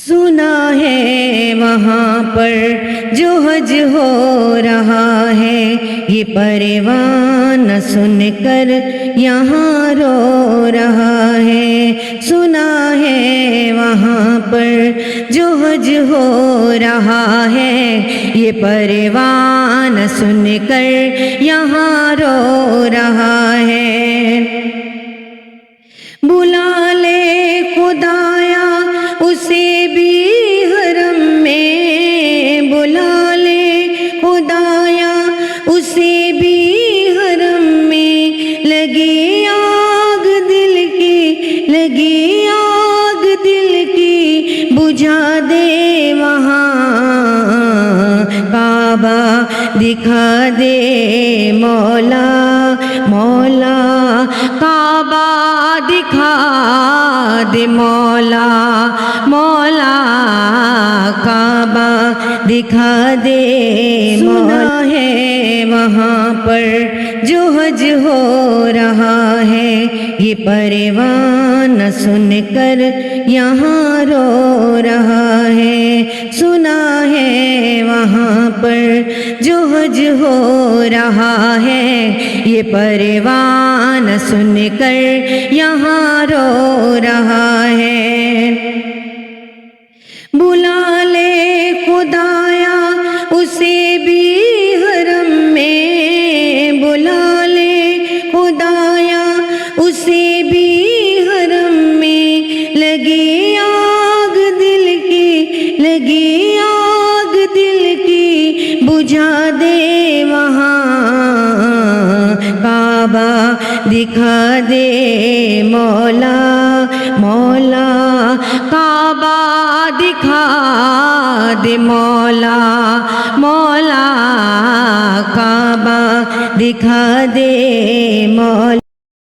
सुना है वहाँ पर जो हज हो रहा है, ये परवान सुन कर यहाँ रो रहा है। सुना है वहाँ पर जो हज हो रहा है, ये परवान सुन कर यहाँ रो रहा है। बुला ले खुदाया उसे भी हरम में, बुला ले खुदाया उसे भी हरम में। लगी आग दिल की, लगी आग दिल की, बुझा दे वहाँ काबा दिखा दे मौला, मौला काबा दिखा दे मौला, मौला काबा दिखा दे। सुना है वहाँ पर जो हज हो रहा है, ये परवान सुन कर यहाँ रो रहा है। सुना है वहाँ पर जो हज हो रहा है, ये परवान सुन कर यहाँ रो रहा है। बुला ले खुदाया उसे भी हरम में, बुला ले खुदाया उसे भी हरम में। लगी आग दिल की, लगी आग दिल की, बुझा दे वहाँ काबा दिखा दे मौला, मौला काबा दिखा दे मौला, मौला काबा दिखा दे मौला।